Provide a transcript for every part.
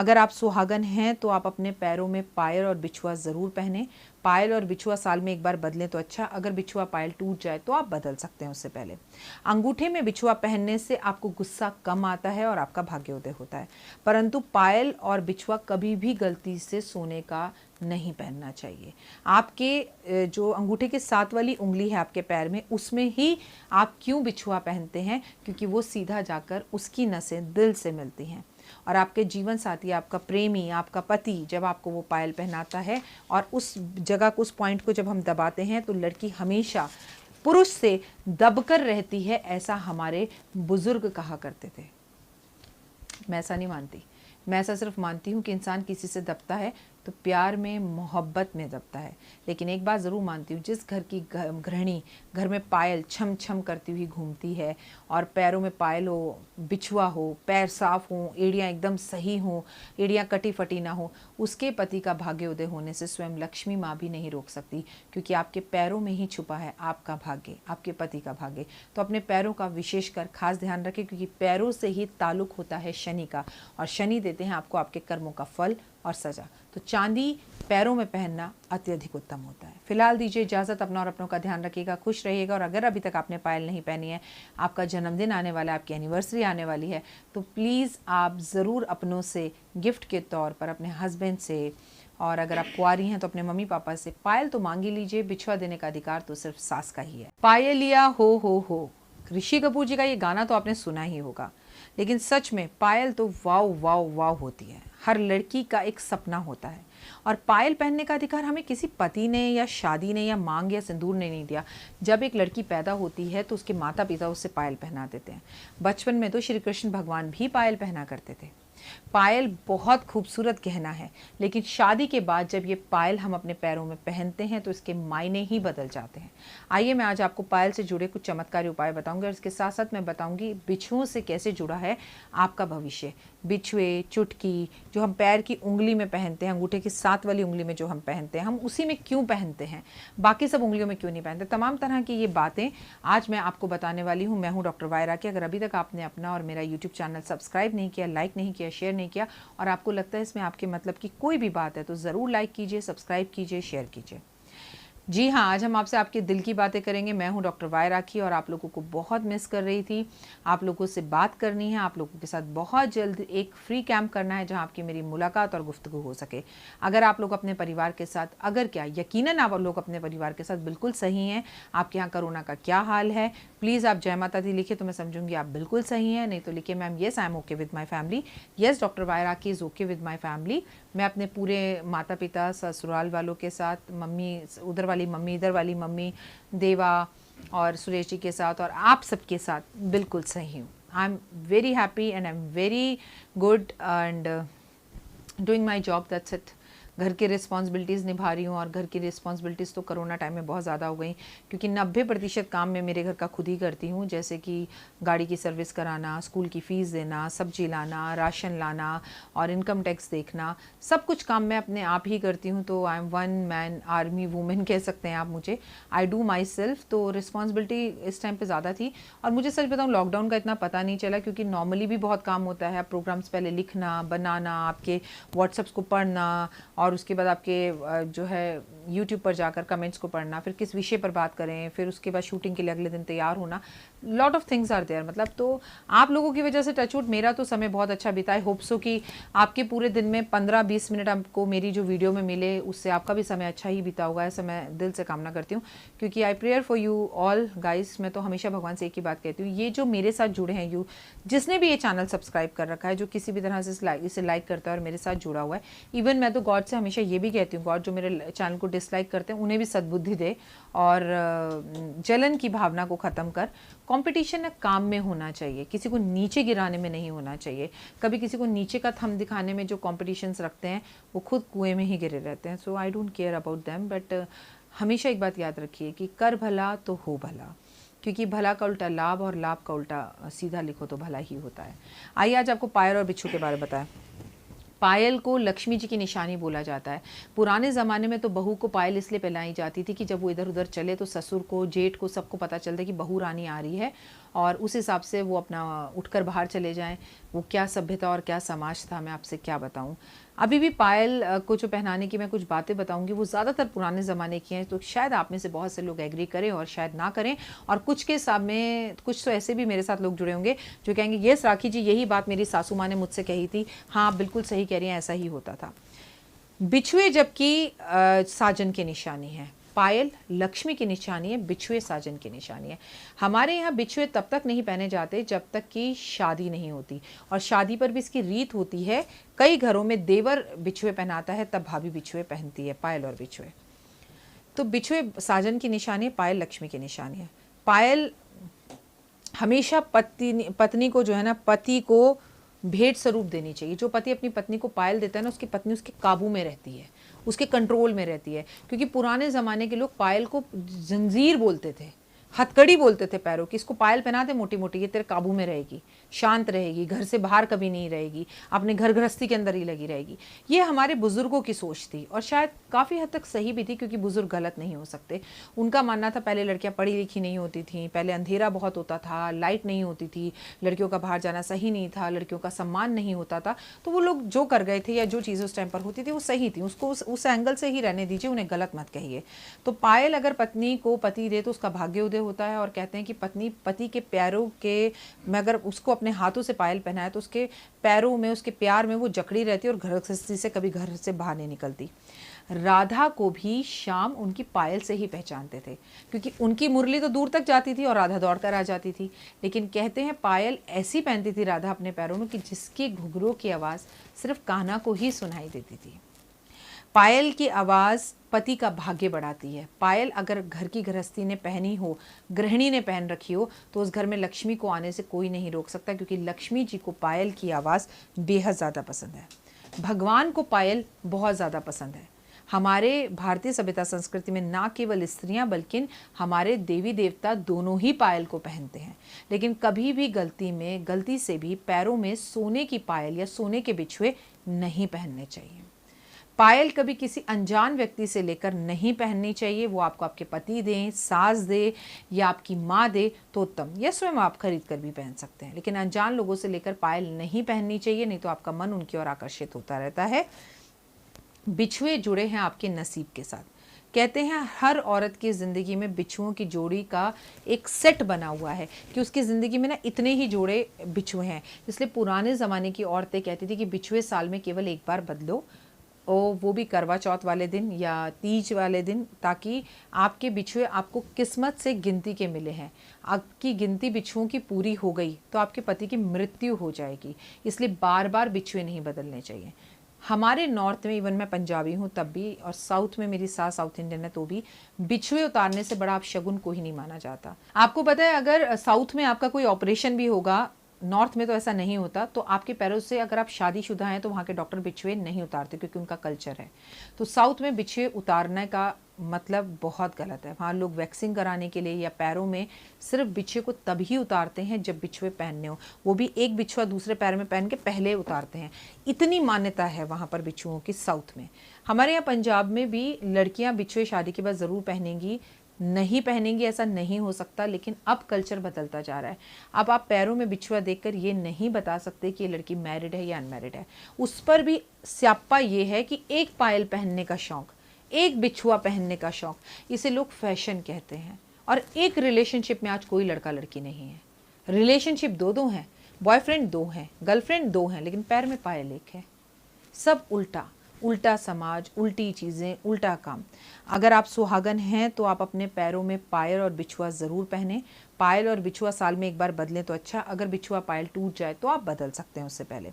अगर आप सुहागन हैं तो आप अपने पैरों में पायल और बिछुआ ज़रूर पहने। पायल और बिछुआ साल में एक बार बदलें तो अच्छा, अगर बिछुआ पायल टूट जाए तो आप बदल सकते हैं उससे पहले। अंगूठे में बिछुआ पहनने से आपको गुस्सा कम आता है और आपका भाग्योदय होता है, परंतु पायल और बिछुआ कभी भी गलती से सोने का नहीं पहनना चाहिए। आपके जो अंगूठे के साथ वाली उंगली है आपके पैर में, उसमें ही आप क्यों बिछुआ पहनते हैं? क्योंकि वो सीधा जाकर उसकी नसें दिल से मिलती हैं और आपके जीवन साथी, आपका प्रेमी, आपका पति जब आपको वो पायल पहनाता है और उस जगह को, उस पॉइंट को जब हम दबाते हैं तो लड़की हमेशा पुरुष से दबकर रहती है, ऐसा हमारे बुजुर्ग कहा करते थे। मैं ऐसा नहीं मानती। मैं ऐसा सिर्फ मानती हूँ कि इंसान किसी से दबता है तो प्यार में, मोहब्बत में दबता है। लेकिन एक बात ज़रूर मानती हूँ, जिस घर की गृहिणी घर में पायल छम छम करती हुई घूमती है और पैरों में पायल हो, बिछुआ हो, पैर साफ हों, एड़ियाँ एकदम सही हों, एड़ियाँ कटी फटी ना हो, उसके पति का भाग्योदय होने से स्वयं लक्ष्मी माँ भी नहीं रोक सकती, क्योंकि आपके पैरों में ही छुपा है आपका भाग्य, आपके पति का भाग्य। तो अपने पैरों का विशेषकर खास ध्यान रखें, क्योंकि पैरों से ही ताल्लुक होता है शनि का, और शनि देते हैं आपको आपके कर्मों का फल और सजा। तो चांदी पैरों में पहनना अत्यधिक उत्तम होता है। फिलहाल दीजिए इजाज़त, अपना और अपनों का ध्यान रखिएगा, खुश रहिएगा। और अगर अभी तक आपने पायल नहीं पहनी है, आपका जन्मदिन आने वाला है, आपकी एनिवर्सरी आने वाली है, तो प्लीज़ आप ज़रूर अपनों से गिफ्ट के तौर पर अपने हस्बैंड से, और अगर आप कुंवारी हैं तो अपने मम्मी पापा से पायल तो मांग ही लीजिए। बिछुआ देने का अधिकार तो सिर्फ सास का ही है। पायलिया हो, ऋषि कपूर जी का ये गाना तो आपने सुना ही होगा, लेकिन सच में पायल तो वाव वाव वाव होती है। हर लड़की का एक सपना होता है, और पायल पहनने का अधिकार हमें किसी पति ने या शादी ने या मांग या सिंदूर ने नहीं दिया। जब एक लड़की पैदा होती है तो उसके माता पिता उससे पायल पहना देते हैं। बचपन में तो श्री कृष्ण भगवान भी पायल पहना करते थे। पायल बहुत खूबसूरत गहना है, लेकिन शादी के बाद जब ये पायल हम अपने पैरों में पहनते हैं तो इसके मायने ही बदल जाते हैं। आइए मैं आज आपको पायल से जुड़े कुछ चमत्कारी उपाय बताऊंगी, और इसके साथ साथ मैं बताऊंगी बिछुओं से कैसे जुड़ा है आपका भविष्य। बिछुए, चुटकी जो हम पैर की उंगली में पहनते हैं, अंगूठे की साथ वाली उंगली में जो हम पहनते हैं, हम उसी में क्यों पहनते हैं, बाकी सब उंगलियों में क्यों नहीं पहनते, तमाम तरह की ये बातें आज मैं आपको बताने वाली हूँ। मैं हूँ डॉक्टर वायरा की। अगर अभी तक आपने अपना और मेरा यूट्यूब चैनल सब्सक्राइब नहीं किया, लाइक नहीं किया, शेयर नहीं किया, और आपको लगता है इसमें आपके मतलब की कोई भी बात है, तो ज़रूर लाइक कीजिए, सब्सक्राइब कीजिए, शेयर कीजिए। जी हाँ, आज हम आपसे आपके दिल की बातें करेंगे। मैं हूँ डॉक्टर वायरा की, और आप लोगों को बहुत मिस कर रही थी। आप लोगों से बात करनी है, आप लोगों के साथ बहुत जल्द एक फ्री कैंप करना है जहाँ आपकी मेरी मुलाकात और गुफ्तगू हो सके। अगर आप लोग अपने परिवार के साथ, अगर क्या यकीनन आप लोग अपने परिवार के साथ बिल्कुल सही हैं, आपके यहाँ कोरोना का क्या हाल है, प्लीज़ आप जय माता दी लिखिए तो मैं समझूंगी आप बिल्कुल सही हैं। नहीं तो लिखिए ma'am yes I am okay with my family, yes doctor वायरा की is okay with my family. मैं अपने पूरे माता पिता, ससुराल वालों के साथ, मम्मी उधर वाली मम्मी, इधर वाली मम्मी, देवा और सुरेश जी के साथ, और आप सबके साथ बिल्कुल सही हूँ। I am very happy and I am very good and doing my job, that's it. घर की रिस्पॉन्सिबिलिटीज़ निभा रही हूँ, और घर की रिस्पॉन्सिबिलिटीज़ तो कोरोना टाइम में बहुत ज़्यादा हो गई, क्योंकि 90% काम मैं मेरे घर का खुद ही करती हूँ, जैसे कि गाड़ी की सर्विस कराना, स्कूल की फ़ीस देना, सब्जी लाना, राशन लाना और इनकम टैक्स देखना, सब कुछ काम मैं अपने आप ही करती हूँ। तो I am one man army women कह सकते हैं आप मुझे। I do my self. तो रिस्पॉन्सिबिलिटी इस टाइम पर ज़्यादा थी, और मुझे सच बताऊँ लॉकडाउन का इतना पता नहीं चला, क्योंकि नॉर्मली भी बहुत काम होता है। प्रोग्राम्स पहले लिखना, बनाना, आपके व्हाट्सएप्स को पढ़ना, और उसके बाद आपके जो है यूट्यूब पर जाकर कमेंट्स को पढ़ना, फिर किस विषय पर बात करें, फिर उसके बाद शूटिंग के लिए अगले दिन तैयार होना, lot of things are there. मतलब तो आप लोगों की वजह से टचवुड मेरा तो समय बहुत अच्छा बीता है। होप सो कि आपके पूरे दिन में 15-20 मिनट आपको मेरी जो वीडियो में मिले, उससे आपका भी समय अच्छा ही बीता होगा, ऐसा मैं दिल से कामना करती हूँ, क्योंकि I prayer for you all guys. मैं तो हमेशा भगवान से एक ही बात कहती हूँ, ये जो मेरे साथ जुड़े हैं, जिसने भी ये चैनल सब्सक्राइब कर रखा है, जो किसी भी तरह से इसे लाइक करता है और मेरे साथ जुड़ा हुआ है, इवन मैं तो गॉड से हमेशा ये भी कहती हूँ, गॉड जो मेरे चैनल को डिसलाइक करते हैं उन्हें भी सद्बुद्धि दे, और जलन की भावना को ख़त्म कर। कंपटीशन काम में होना चाहिए, किसी को नीचे गिराने में नहीं होना चाहिए। कभी किसी को नीचे का थंब दिखाने में जो कॉम्पिटिशन्स रखते हैं, वो खुद कुएं में ही गिरे रहते हैं। So I don't care about them, but हमेशा एक बात याद रखिए कि कर भला तो हो भला, क्योंकि भला का उल्टा लाभ, और लाभ का उल्टा सीधा लिखो तो भला ही होता है। आइए आज आपको पायल और बिच्छू के बारे में बताएं। पायल को लक्ष्मी जी की निशानी बोला जाता है। पुराने ज़माने में तो बहू को पायल इसलिए पहनाई जाती थी कि जब वो इधर उधर चले तो ससुर को, जेठ को, सबको पता चलता कि बहू रानी आ रही है, और उस हिसाब से वो अपना उठकर बाहर चले जाएं। वो क्या सभ्यता और क्या समाज था, मैं आपसे क्या बताऊं। अभी भी पायल को जो पहनाने की मैं कुछ बातें बताऊंगी वो ज़्यादातर पुराने ज़माने की हैं, तो शायद आप में से बहुत से लोग एग्री करें और शायद ना करें। और कुछ के हिसाब में कुछ तो ऐसे भी मेरे साथ लोग जुड़े होंगे जो कहेंगे यस राखी जी, यही बात मेरी सासू माँ ने मुझसे कही थी, हाँ बिल्कुल सही कह रही हैं, ऐसा ही होता था। बिछुए जबकि साजन की निशानी है, पायल लक्ष्मी की निशानी है, बिछुए साजन की निशानी है। हमारे यहाँ बिछुए तब तक नहीं पहने जाते जब तक कि शादी नहीं होती, और शादी पर भी इसकी रीत होती है। कई घरों में देवर बिछुए पहनाता है, तब भाभी बिछुए पहनती है, पायल और बिछुए। तो बिछुए साजन की निशानी है, पायल लक्ष्मी की निशानी है। पायल हमेशा पत्नी को जो है ना, पति को भेंट स्वरूप देनी चाहिए। जो पति अपनी पत्नी को पायल देता है ना, उसकी पत्नी उसके काबू में रहती है, उसके कंट्रोल में रहती है। क्योंकि पुराने ज़माने के लोग पायल को जंजीर बोलते थे, हथकड़ी बोलते थे पैरों की। इसको पायल पहना दे मोटी मोटी, ये तेरे काबू में रहेगी, शांत रहेगी, घर से बाहर कभी नहीं रहेगी, अपने घर गृहस्थी के अंदर ही लगी रहेगी। ये हमारे बुजुर्गों की सोच थी, और शायद काफ़ी हद तक सही भी थी, क्योंकि बुजुर्ग गलत नहीं हो सकते। उनका मानना था पहले लड़कियां पढ़ी लिखी नहीं होती थी, पहले अंधेरा बहुत होता था, लाइट नहीं होती थी, लड़कियों का बाहर जाना सही नहीं था, लड़कियों का सम्मान नहीं होता था। तो वो लोग जो कर गए थे या जो चीज़ें उस टाइम पर होती थी वो सही थी, उसको उस एंगल से ही रहने दीजिए, उन्हें गलत मत कहिए। तो पायल अगर पत्नी को पति दे तो उसका भाग्योदय होता है, और कहते हैं कि पत्नी पति के पैरों के में अगर उसको अपने हाथों से पायल पहनाए तो उसके पैरों में, उसके प्यार में वो जकड़ी रहती है और गृहस्थी से कभी घर से बाहर नहीं निकलती। राधा को भी श्याम उनकी पायल से ही पहचानते थे, क्योंकि उनकी मुरली तो दूर तक जाती थी और राधा दौड़कर आ जाती थी। लेकिन कहते हैं पायल ऐसी पहनती थी राधा अपने पैरों में कि जिसकी घुघरू की आवाज़ सिर्फ कान्हा को ही सुनाई देती थी। पायल की आवाज़ पति का भाग्य बढ़ाती है। पायल अगर घर की गृहस्थी ने पहनी हो, गृहिणी ने पहन रखी हो, तो उस घर में लक्ष्मी को आने से कोई नहीं रोक सकता, क्योंकि लक्ष्मी जी को पायल की आवाज़ बेहद ज़्यादा पसंद है। भगवान को पायल बहुत ज़्यादा पसंद है। हमारे भारतीय सभ्यता संस्कृति में ना केवल स्त्रियां बल्कि हमारे देवी देवता दोनों ही पायल को पहनते हैं। लेकिन कभी भी गलती से भी पैरों में सोने की पायल या सोने के बिछुए नहीं पहनने चाहिए। पायल कभी किसी अनजान व्यक्ति से लेकर नहीं पहननी चाहिए। वो आपको आपके पति दें, सास दे या आपकी माँ दे तो उत्तम, या स्वयं आप खरीद कर भी पहन सकते हैं। लेकिन अनजान लोगों से लेकर पायल नहीं पहननी चाहिए, नहीं तो आपका मन उनकी ओर आकर्षित होता रहता है। बिछुए जुड़े हैं आपके नसीब के साथ। कहते हैं हर औरत की ज़िंदगी में बिछुओं की जोड़ी का एक सेट बना हुआ है, कि उसकी ज़िंदगी में ना इतने ही जोड़े बिछुए हैं। इसलिए पुराने ज़माने की औरतें कहती थी कि बिछुए साल में केवल एक बार बदलो, और वो भी करवा चौथ वाले दिन या तीज वाले दिन, ताकि आपके बिछुए आपको किस्मत से गिनती के मिले हैं। आपकी गिनती बिछुओं की पूरी हो गई तो आपके पति की मृत्यु हो जाएगी, इसलिए बार बार बिछुए नहीं बदलने चाहिए। हमारे नॉर्थ में, इवन मैं पंजाबी हूँ तब भी, और साउथ में मेरी सास साउथ इंडियन है तो भी, बिछुए उतारने से बड़ा अपशगुन को ही नहीं माना जाता। आपको पता है अगर साउथ में आपका कोई ऑपरेशन भी होगा, नॉर्थ में तो ऐसा नहीं होता, तो आपके पैरों से अगर आप शादीशुदा हैं तो वहाँ के डॉक्टर बिछुए नहीं उतारते, क्योंकि उनका कल्चर है। तो साउथ में बिछुए उतारने का मतलब बहुत गलत है। वहाँ लोग वैक्सिंग कराने के लिए या पैरों में सिर्फ बिछुए को तभी उतारते हैं जब बिछुए पहनने हो, वो भी एक बिछुआ दूसरे पैर में पहन के पहले उतारते हैं। इतनी मान्यता है वहाँ पर बिछुओं की साउथ में। हमारे यहाँ पंजाब में भी लड़कियाँ बिछुए शादी के बाद ज़रूर पहनेंगी, नहीं पहनेंगी ऐसा नहीं हो सकता, लेकिन अब कल्चर बदलता जा रहा है। अब आप पैरों में बिछुआ देखकर ये नहीं बता सकते कि ये लड़की मैरिड है या अनमैरिड है। उस पर भी स्यापा ये है कि एक पायल पहनने का शौक, एक बिछुआ पहनने का शौक, इसे लोग फैशन कहते हैं। और एक रिलेशनशिप में आज कोई लड़का लड़की नहीं है। रिलेशनशिप दो हैं, बॉयफ्रेंड दो हैं, गर्लफ्रेंड दो हैं, लेकिन पैर में पायल एक है। सब उल्टा समाज, उल्टी चीज़ें, उल्टा काम। अगर आप सुहागन हैं तो आप अपने पैरों में पायल और बिछुआ ज़रूर पहने। पायल और बिछुआ साल में एक बार बदलें तो अच्छा, अगर बिछुआ पायल टूट जाए तो आप बदल सकते हैं उससे पहले।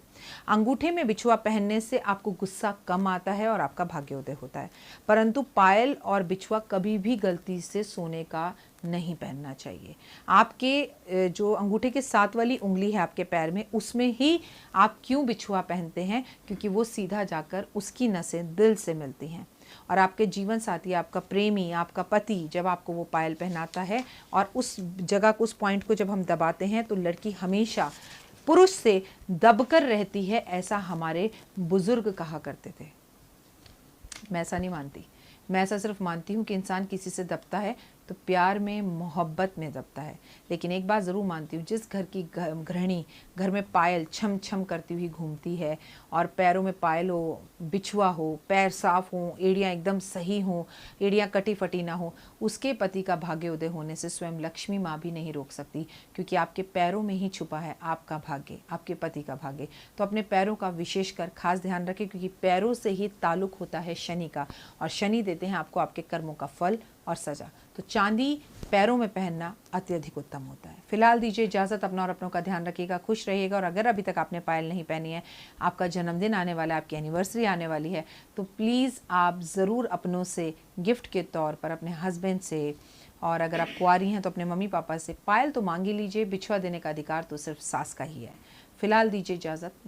अंगूठे में बिछुआ पहनने से आपको गुस्सा कम आता है और आपका भाग्योदय होता है, परंतु पायल और बिछुआ कभी भी गलती से सोने का नहीं पहनना चाहिए। आपके जो अंगूठे के साथ वाली उंगली है आपके पैर में, उसमें ही आप क्यों बिछुआ पहनते हैं? क्योंकि वो सीधा जाकर उसकी नसें दिल से मिलती हैं, और आपके जीवन साथी, आपका प्रेमी, आपका पति जब आपको वो पायल पहनाता है और उस जगह को, उस पॉइंट को जब हम दबाते हैं, तो लड़की हमेशा पुरुष से दबकर रहती है, ऐसा हमारे बुजुर्ग कहा करते थे। मैं ऐसा नहीं मानती। मैं ऐसा सिर्फ मानती हूँ कि इंसान किसी से दबता है तो प्यार में, मोहब्बत में दबता है। लेकिन एक बात ज़रूर मानती हूँ, जिस घर की गृहिणी घर में पायल छम छम करती हुई घूमती है और पैरों में पायल हो, बिछुआ हो, पैर साफ हों, एड़ियाँ एकदम सही हों, एड़ियाँ कटी फटी ना हो, उसके पति का भाग्योदय होने से स्वयं लक्ष्मी माँ भी नहीं रोक सकती, क्योंकि आपके पैरों में ही छुपा है आपका भाग्य, आपके पति का भाग्य। तो अपने पैरों का विशेषकर खास ध्यान रखें, क्योंकि पैरों से ही ताल्लुक होता है शनि का, और शनि देते हैं आपको आपके कर्मों का फल और सजा। तो चांदी पैरों में पहनना अत्यधिक उत्तम होता है। फिलहाल दीजिए इजाज़त, अपना और अपनों का ध्यान रखिएगा, खुश रहिएगा। और अगर अभी तक आपने पायल नहीं पहनी है, आपका जन्मदिन आने वाला है, आपकी एनिवर्सरी आने वाली है, तो प्लीज़ आप ज़रूर अपनों से गिफ्ट के तौर पर, अपने हस्बैंड से, और अगर आप कुंवारी हैं तो अपने मम्मी पापा से पायल तो मांग ही लीजिए। बिछुआ देने का अधिकार तो सिर्फ सास का ही है। फिलहाल दीजिए इजाज़त।